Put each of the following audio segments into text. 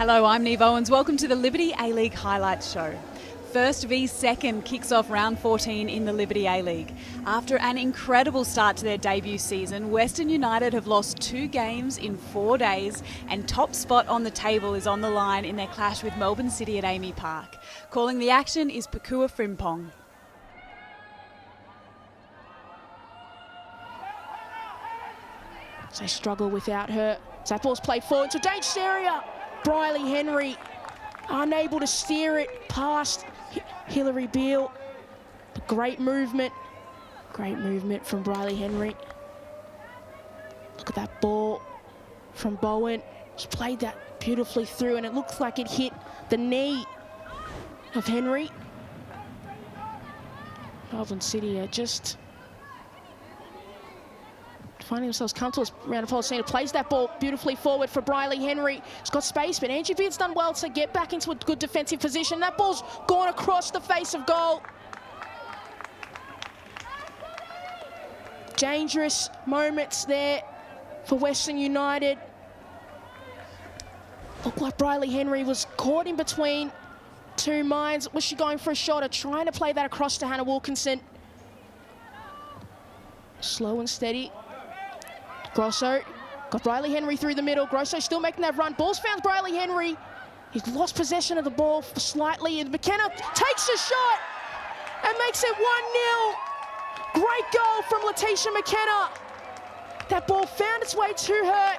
Hello, I'm Neve Owens. Welcome to the Liberty A-League Highlights Show. First v Second kicks off round 14 in the Liberty A-League. After an incredible start to their debut season, Western United have lost 2 games in 4 days, and top spot on the table is on the line in their clash with Melbourne City at Amy Park. Calling the action is Pakua Frimpong. They struggle without her. That ball's played forward to dangerous area. Briley Henry unable to steer it past Hilary Beale. Great movement from Briley Henry. Look at that ball from Bowen. Just played that beautifully through, and it looks like it hit the knee of Henry. Melbourne City are just finding themselves comfortable around the Policina. Plays that ball beautifully forward for Briley Henry. He's got space, but Angie Beard's done well to get back into a good defensive position. That ball's gone across the face of goal. Dangerous moments there for Western United. Looked like Briley Henry was caught in between two minds. Was she going for a shot or trying to play that across to Hannah Wilkinson? Slow and steady. Grosso got Briley Henry through the middle. Grosso still making that run. Ball's found Briley Henry. He's lost possession of the ball slightly, and McKenna takes a shot and makes it 1-0. Great goal from Letitia McKenna. That ball found its way to her.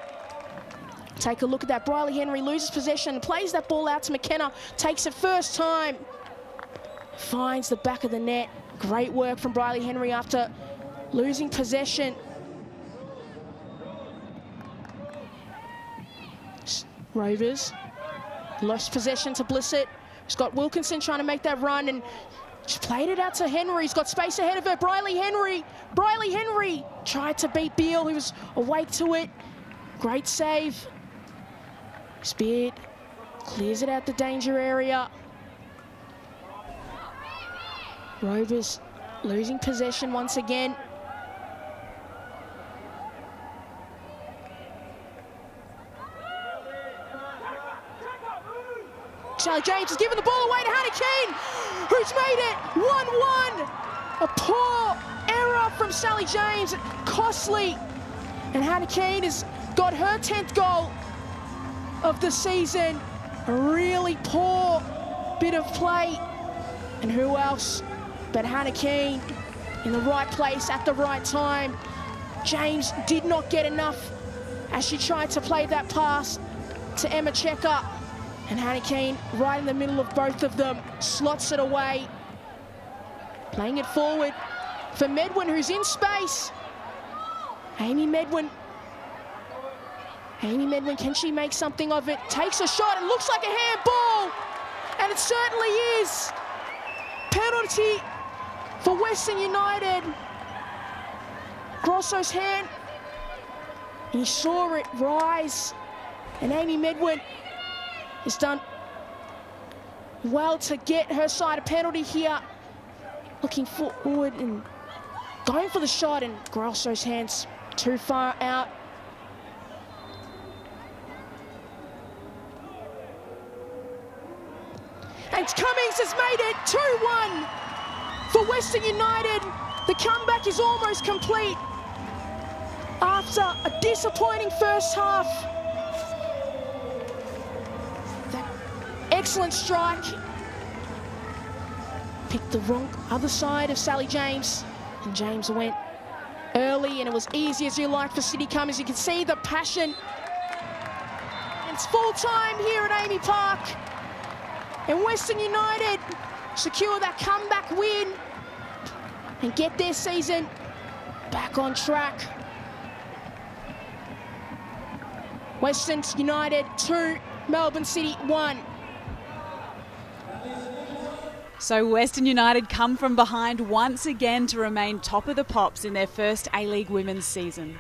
Take a look at that. Briley Henry loses possession, plays that ball out to McKenna, takes it first time, finds the back of the net. Great work from Briley Henry after losing possession. Rovers lost possession to Blissett. He's got Wilkinson trying to make that run, and she played it out to Henry. He's got space ahead of her. Briley Henry tried to beat Beale, who was awake to it. Great save. Speared clears it out the danger area. Rovers losing possession once again. Charlie James has given the ball away to Hannah Keane, who's made it 1-1. A poor error from Sally James, costly. And Hannah Keane has got her 10th goal of the season. A really poor bit of play. And who else but Hannah Keane in the right place at the right time. James did not get enough as she tried to play that pass to Emma Checker. And Hannah Keane, right in the middle of both of them, slots it away. Playing it forward for Medwin, who's in space. Amy Medwin, can she make something of it? Takes a shot, and looks like a handball. And it certainly is. Penalty for Western United. Grosso's hand, he saw it rise. And Amy Medwin has done well to get her side a penalty here. Looking forward and going for the shot, and Grosso's hands too far out. And Cummings has made it 2-1 for Western United. The comeback is almost complete after a disappointing first half. Excellent strike. Picked the wrong other side of Sally James, and James went early, and it was easy as you like for City Cummings. You can see the passion. It's full time here at Amy Park, and Western United secure that comeback win and get their season back on track. Western United 2, Melbourne City 1. So Western United come from behind once again to remain top of the pops in their first A-League women's season.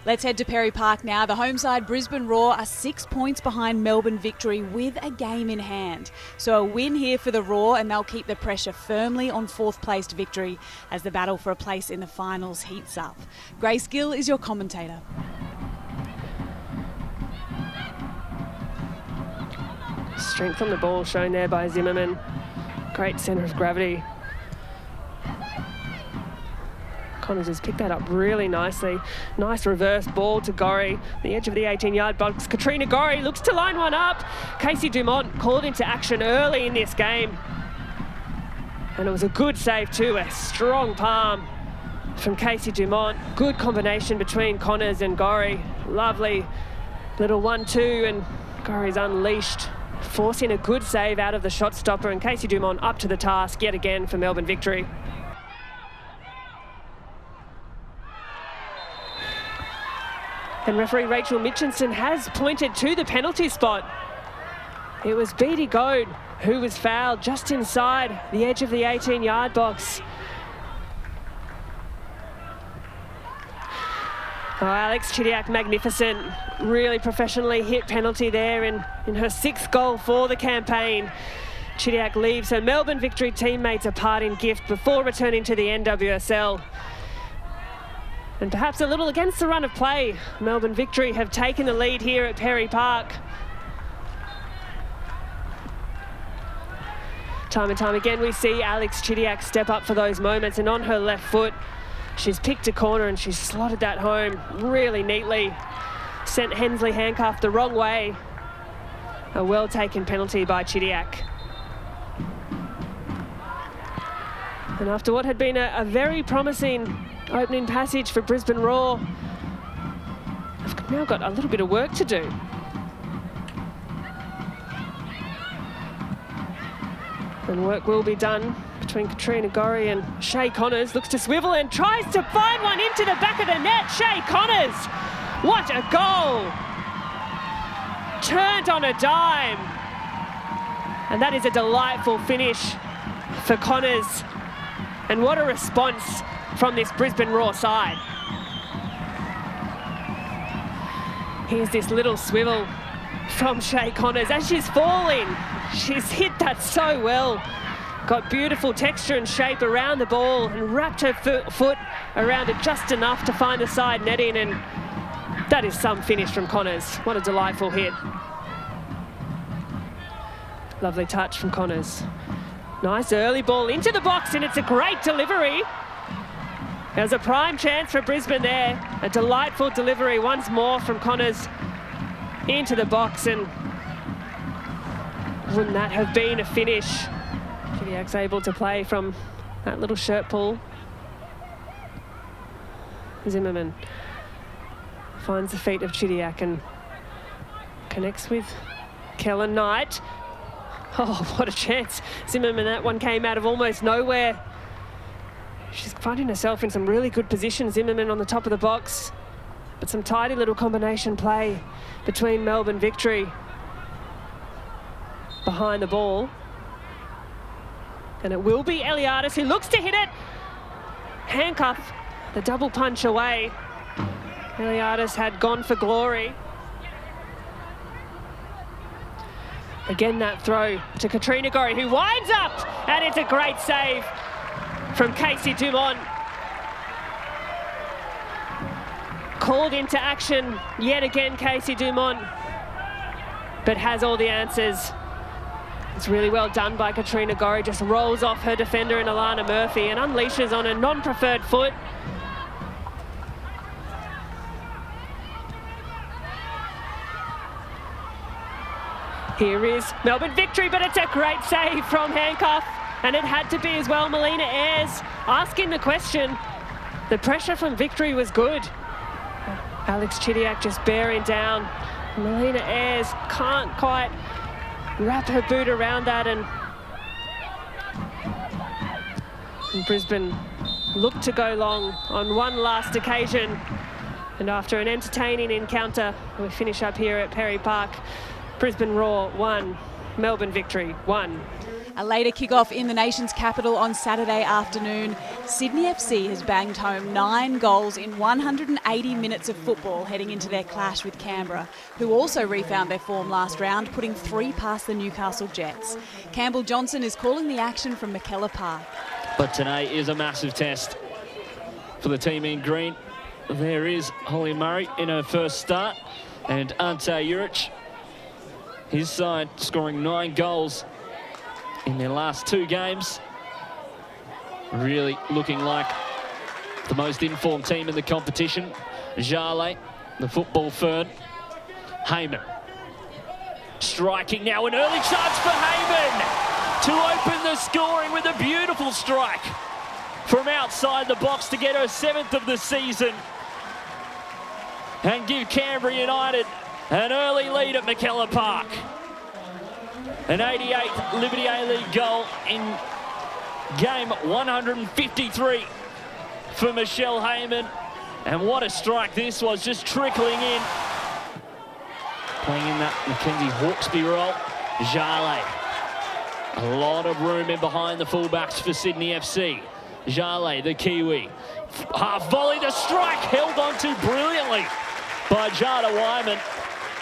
Let's head to Perry Park now. The home side Brisbane Roar are 6 points behind Melbourne Victory with a game in hand. So a win here for the Roar, and they'll keep the pressure firmly on 4th placed Victory as the battle for a place in the finals heats up. Grace Gill is your commentator. strength on the ball shown there by Zimmerman. Great centre of gravity. Connors has picked that up really nicely. Nice reverse ball to Gorry, the edge of the 18-yard box. Katrina Gorry looks to line one up. Casey Dumont called into action early in this game. And it was a good save too, a strong palm from Casey Dumont. Good combination between Connors and Gorry. Lovely little 1-2, and Gorry's unleashed, forcing a good save out of the shot stopper, and Casey Dumont up to the task yet again for Melbourne victory. And referee Rachel Mitchinson has pointed to the penalty spot. It was Beattie Goad who was fouled just inside the edge of the 18-yard box. Oh, Alex Chidiac, magnificent, really professionally hit penalty there in her 6th goal for the campaign. Chidiac leaves her Melbourne victory teammates a parting gift before returning to the NWSL. And perhaps a little against the run of play, Melbourne victory have taken the lead here at Perry Park. Time and time again we see Alex Chidiac step up for those moments, and on her left foot she's picked a corner and she's slotted that home really neatly. Sent Hensley handcuffed the wrong way. A well taken penalty by Chidiac. And after what had been a very promising opening passage for Brisbane Roar, I've now got a little bit of work to do. And work will be done between Katrina Gorry and Shay Connors. Looks to swivel and tries to find one into the back of the net. Shay Connors, what a goal! Turned on a dime. And that is a delightful finish for Connors. And what a response from this Brisbane Roar side. Here's this little swivel from Shay Connors as she's falling. She's hit that so well. Got beautiful texture and shape around the ball and wrapped her foot around it just enough to find the side netting, and that is some finish from Connors. What a delightful hit. Lovely touch from Connors. Nice early ball into the box, and it's a great delivery. There's a prime chance for Brisbane there. A delightful delivery once more from Connors into the box, and wouldn't that have been a finish? Chidiac's able to play from that little shirt pull. Zimmerman finds the feet of Chidiac and connects with Kellen Knight. Oh, what a chance. Zimmerman, that one came out of almost nowhere. She's finding herself in some really good position, Zimmerman on the top of the box. But some tidy little combination play between Melbourne victory behind the ball. And it will be Eliadis who looks to hit it. Handcuff, the double punch away. Eliadis had gone for glory. Again, that throw to Katrina Gorry, who winds up, and it's a great save from Casey Dumont. Called into action yet again, Casey Dumont, but has all the answers. It's really well done by Katrina Gorry, just rolls off her defender in Alana Murphy and unleashes on a non-preferred foot. Here is Melbourne victory, but it's a great save from Handcuff, and it had to be as well. Melina Ayres asking the question. The pressure from victory was good. Alex Chidiac just bearing down. Melina Ayres can't quite wrap her boot around that, and Brisbane looked to go long on one last occasion. And after an entertaining encounter, we finish up here at Perry Park. Brisbane Roar 1, Melbourne victory 1. A later kick-off in the nation's capital on Saturday afternoon. Sydney FC has banged home 9 goals in 180 minutes of football heading into their clash with Canberra, who also refound their form last round, putting 3 past the Newcastle Jets. Campbell Johnson is calling the action from McKellar Park. But today is a massive test for the team in green. There is Holly Murray in her first start, and Ante Juric His side scoring 9 goals in their last 2 games. Really looking like the most informed team in the competition. Jarlet, the football fern. Heyman striking now, an early chance for Heyman to open the scoring with a beautiful strike from outside the box to get her 7th of the season and give Canberra United an early lead at McKellar Park. An 88th Liberty A-League goal in game 153 for Michelle Heyman. And what a strike this was, just trickling in. Playing in that Mackenzie Hawkesby role. Jarlet. A lot of room in behind the fullbacks for Sydney FC. Jarlet, the Kiwi. Half volley, the strike held on to brilliantly by Jada Wyman.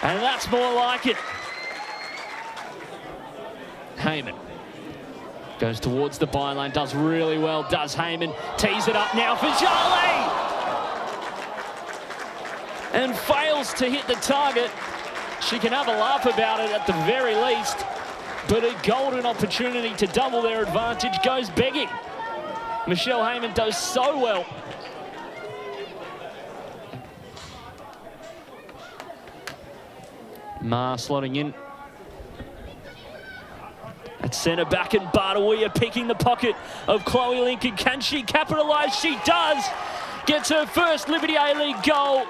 And that's more like it. Heyman goes towards the byline, does really well, does Heyman. Tees it up now for Jarlet. And fails to hit the target. She can have a laugh about it at the very least, but a golden opportunity to double their advantage goes begging. Michelle Heyman does so well. Ma slotting in at centre back, and Bartawia picking the pocket of Chloe Lincoln. Can she capitalise? She does. Gets her first Liberty A-League goal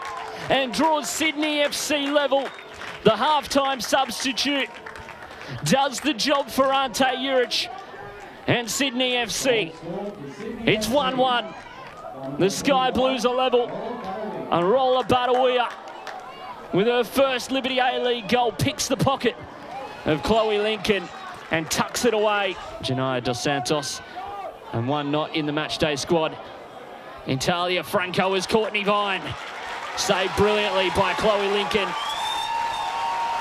and draws Sydney FC level. The half-time substitute does the job for Ante Juric and Sydney FC. It's 1-1. The Sky Blues are level. Arola Bartawia, with her first Liberty A-League goal, picks the pocket of Chloe Lincoln and tucks it away. Janaya Dos Santos, and one not in the matchday squad. Italia Franco is Courtney Vine. Saved brilliantly by Chloe Lincoln.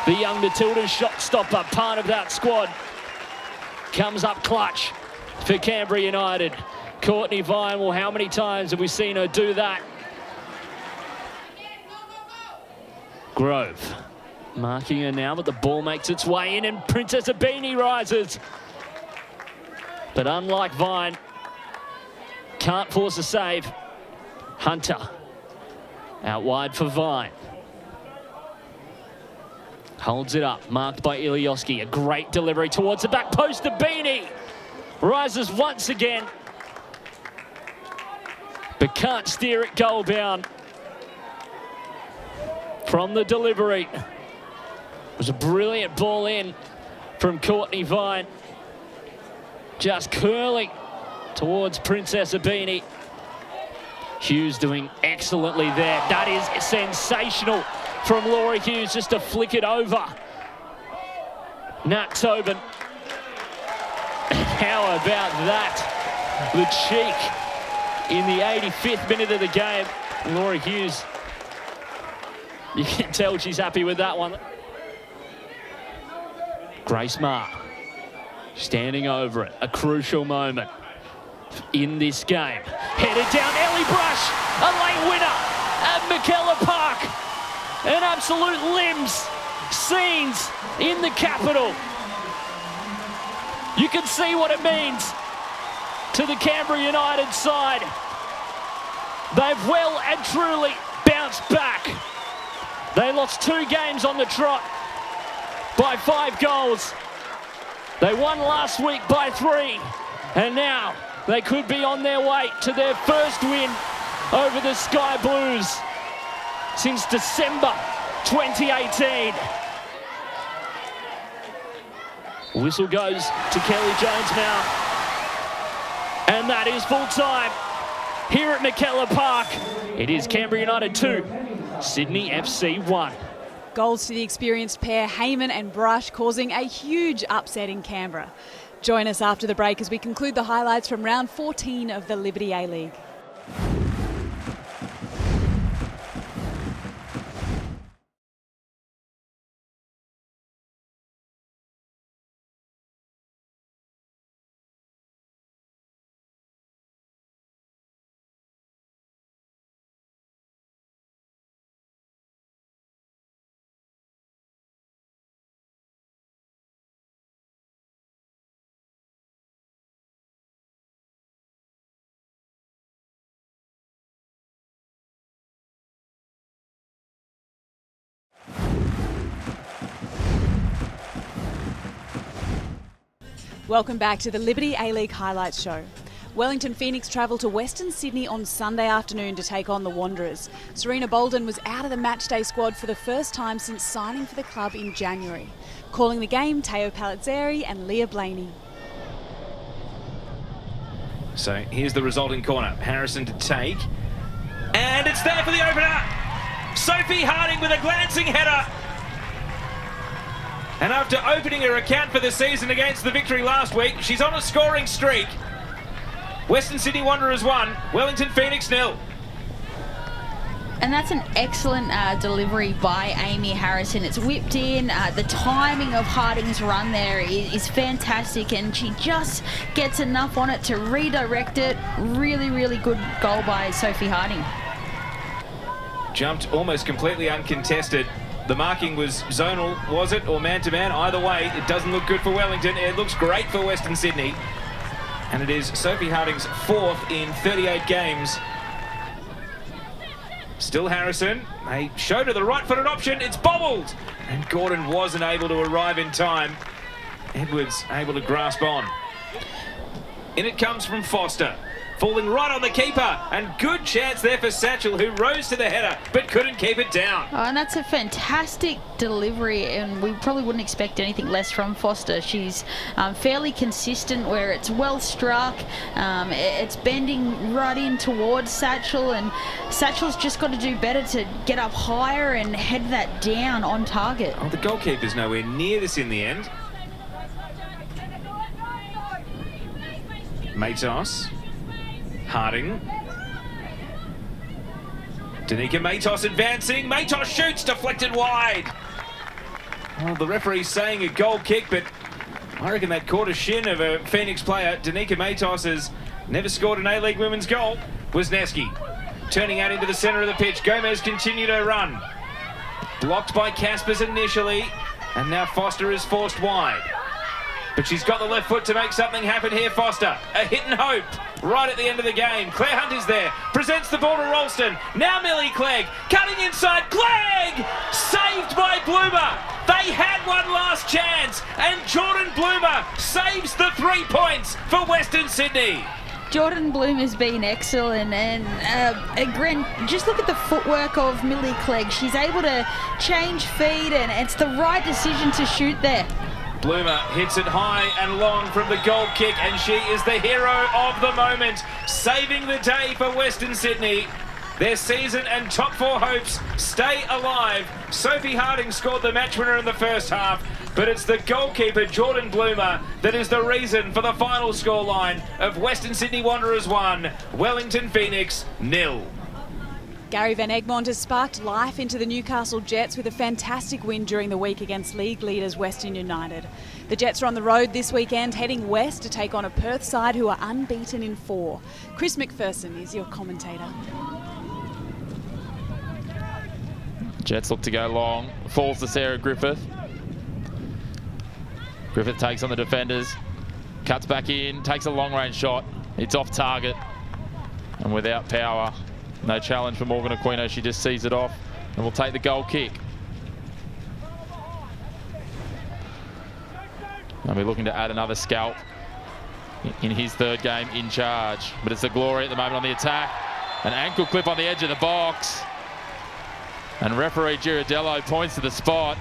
The young Matilda's shot stopper, part of that squad, comes up clutch for Canberra United. Courtney Vine, well, how many times have we seen her do that? Grove marking her now, but the ball makes its way in and Princess Abini rises. But unlike Vine, can't force a save. Hunter out wide for Vine. Holds it up, marked by Ilioski. A great delivery towards the back post. Abini rises once again, but can't steer it goal bound. From the delivery, it was a brilliant ball in from Courtney Vine. Just curling towards Princess Abini. Hughes doing excellently there. That is sensational from Laura Hughes, just to flick it over. Nat Tobin. How about that? The cheek in the 85th minute of the game. Laura Hughes, you can tell she's happy with that one. Grace Maher standing over it. A crucial moment in this game. Headed down, Ellie Brush, a late winner at McKellar Park. An absolute limbs scenes in the capital. You can see what it means to the Canberra United side. They've well and truly bounced back. They lost 2 games on the trot by 5 goals. They won last week by 3, and now they could be on their way to their first win over the Sky Blues since December 2018. Whistle goes to Kelly Jones now, and that is full time here at McKellar Park. It is Canberra United 2, Sydney FC 1. Goals to the experienced pair, Heyman and Brush, causing a huge upset in Canberra. Join us after the break as we conclude the highlights from round 14 of the Liberty A-League. Welcome back to the Liberty A-League Highlights Show. Wellington Phoenix travel to Western Sydney on Sunday afternoon to take on the Wanderers. Serena Bolden was out of the matchday squad for the first time since signing for the club in January. Calling the game, Teo Palazzeri and Leah Blaney. So here's the resulting corner. Harrison to take. And it's there for the opener. Sophie Harding with a glancing header. And after opening her account for the season against the Victory last week, she's on a scoring streak. Western Sydney Wanderers 1, Wellington Phoenix 0. And that's an excellent delivery by Amy Harrison. It's whipped in. The timing of Harding's run there is fantastic, and she just gets enough on it to redirect it. Really, really good goal by Sophie Harding. Jumped almost completely uncontested. The marking was zonal, was it, or man-to-man? Either way, it doesn't look good for Wellington. It looks great for Western Sydney. And it is Sophie Harding's 4th in 38 games. Still Harrison. They showed her the right-footed option. It's bobbled. And Gordon wasn't able to arrive in time. Edwards able to grasp on. In it comes from Foster. Falling right on the keeper, and good chance there for Satchel, who rose to the header but couldn't keep it down. Oh, and that's a fantastic delivery, and we probably wouldn't expect anything less from Foster. She's fairly consistent where it's well struck, it's bending right in towards Satchel, and Satchel's just got to do better to get up higher and head that down on target. Oh, the goalkeeper's nowhere near this in the end. Matos. Harding. Danica Matos advancing. Matos shoots, deflected wide. Well, the referee's saying a goal kick, but I reckon that caught a shin of a Phoenix player. Danica Matos has never scored an A-League women's goal. Wisniewski turning out into the centre of the pitch. Gomez continued her run. Blocked by Caspers initially, and now Foster is forced wide. But she's got the left foot to make something happen here, Foster. A hit and hope right at the end of the game. Claire Hunt is there, presents the ball to Ralston. Now Millie Clegg, cutting inside. Clegg! Saved by Bloomer. They had one last chance, and Jordan Bloomer saves the 3 points for Western Sydney. Jordan Bloom has been excellent, and again, just look at the footwork of Millie Clegg. She's able to change feet, and it's the right decision to shoot there. Bloomer hits it high and long from the goal kick, and she is the hero of the moment, saving the day for Western Sydney. Their season and top 4 hopes stay alive. Sophie Harding scored the match winner in the first half, but it's the goalkeeper Jordan Bloomer that is the reason for the final scoreline of Western Sydney Wanderers 1, Wellington Phoenix 0. Gary Van Egmond has sparked life into the Newcastle Jets with a fantastic win during the week against league leaders Western United. The Jets are on the road this weekend, heading west to take on a Perth side who are unbeaten in 4. Chris McPherson is your commentator. Jets look to go long. Falls to Sarah Griffith. Griffith takes on the defenders. Cuts back in, takes a long-range shot. It's off target and without power. No challenge for Morgan Aquino. She just sees it off and will take the goal kick. And we're looking to add another scalp in his 3rd game in charge. But it's the Glory at the moment on the attack. An ankle clip on the edge of the box. And referee Girardello points to the spot.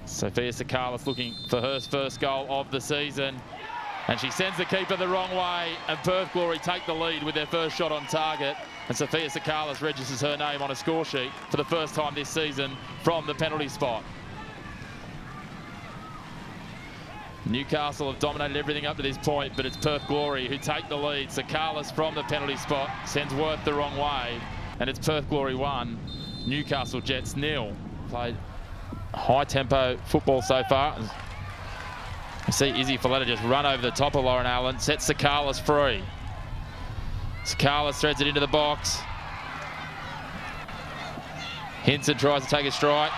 Sophia Sakalis looking for her first goal of the season. And she sends the keeper the wrong way, and Perth Glory take the lead with their first shot on target. And Sophia Sakalis registers her name on a score sheet for the first time this season from the penalty spot. Newcastle have dominated everything up to this point, but it's Perth Glory who take the lead. Sakalis from the penalty spot sends Worth the wrong way, and it's Perth Glory 1, Newcastle Jets 0. Played high-tempo football so far. You see Izzy Folletta just run over the top of Lauren Allen, sets Sakalis free. Sakalis threads it into the box. Hinson tries to take a strike,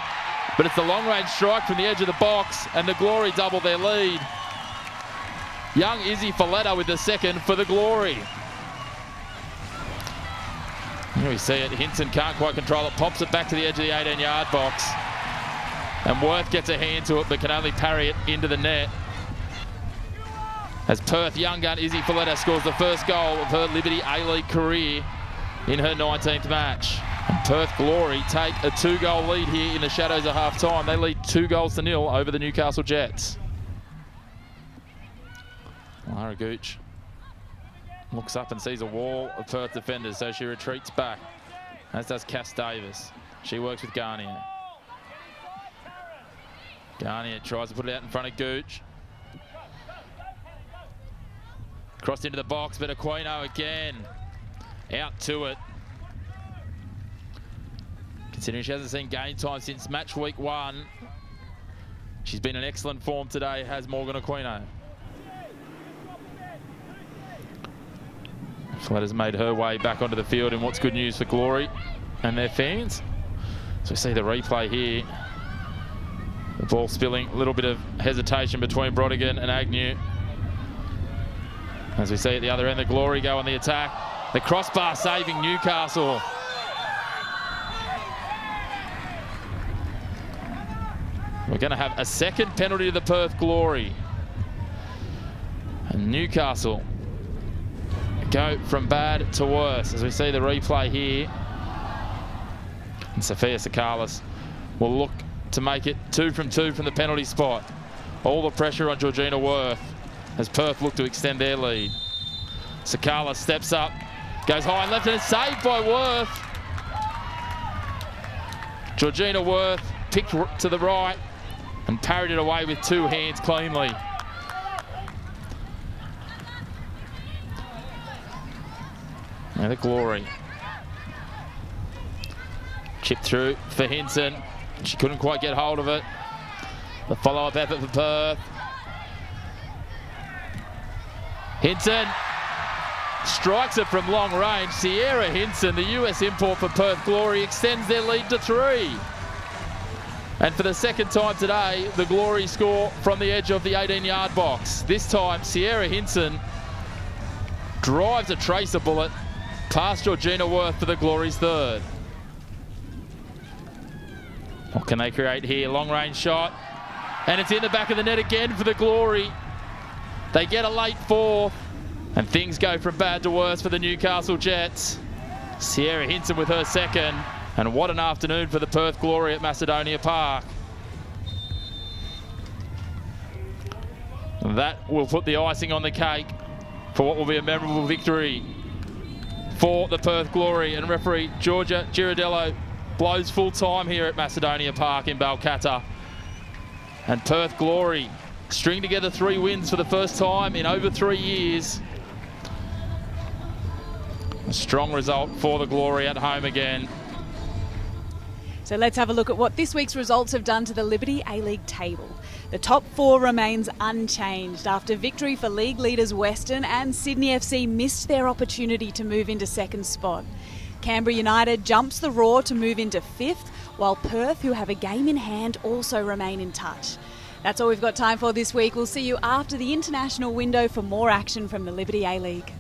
but it's the long-range strike from the edge of the box, and the Glory double their lead. Young Izzy Folletta with the second for the Glory. Here we see it. Hinson can't quite control it, pops it back to the edge of the 18-yard box. And Worth gets a hand to it, but can only parry it into the net. As Perth young gun Izzy Folletta scores the first goal of her Liberty A-League career in her 19th match. And Perth Glory take a 2-goal lead here in the shadows of half-time. They lead 2-0 over the Newcastle Jets. Lara Gooch looks up and sees a wall of Perth defenders, so she retreats back, as does Cass Davis. She works with Garnier. Garnier tries to put it out in front of Gooch. Crossed into the box, but Aquino again out to it. Considering she hasn't seen game time since match week 1, she's been in excellent form today, has Morgan Aquino. Folletta's made her way back onto the field in what's good news for Glory and their fans. So we see the replay here. The ball spilling, a little bit of hesitation between Brodigan and Agnew. As we see at the other end, the Glory go on the attack. The crossbar saving Newcastle. We're going to have a second penalty to the Perth Glory. And Newcastle go from bad to worse, as we see the replay here. And Sophia Sakalis will look to make it 2 from 2 from the penalty spot. All the pressure on Georgina Worth as Perth look to extend their lead. Sakalis steps up, goes high and left, and it's saved by Worth. Georgina Worth picked to the right and parried it away with 2 hands cleanly. Now the Glory. Chip through for Hinson. She couldn't quite get hold of it. The follow-up effort for Perth. Hinson strikes it from long range. Sierra Hinson, the US import for Perth Glory, extends their lead to 3. And for the second time today, the Glory score from the edge of the 18-yard box. This time, Sierra Hinson drives a tracer bullet past Georgina Worth for the Glory's 3rd. What can they create here? Long range shot. And it's in the back of the net again for the Glory. They get a late 4th. And things go from bad to worse for the Newcastle Jets. Sierra Hinson with her 2nd. And what an afternoon for the Perth Glory at Macedonia Park. That will put the icing on the cake for what will be a memorable victory for the Perth Glory. And referee Georgia Girardello blows full time here at Macedonia Park in Balcatta. And Perth Glory string together 3 wins for the first time in over 3 years. A strong result for the Glory at home again. So let's have a look at what this week's results have done to the Liberty A-League table. The top 4 remains unchanged after victory for league leaders Western, and Sydney FC missed their opportunity to move into 2nd spot. Canberra United jumps the Raw to move into 5th, while Perth, who have a game in hand, also remain in touch. That's all we've got time for this week. We'll see you after the international window for more action from the Liberty A-League.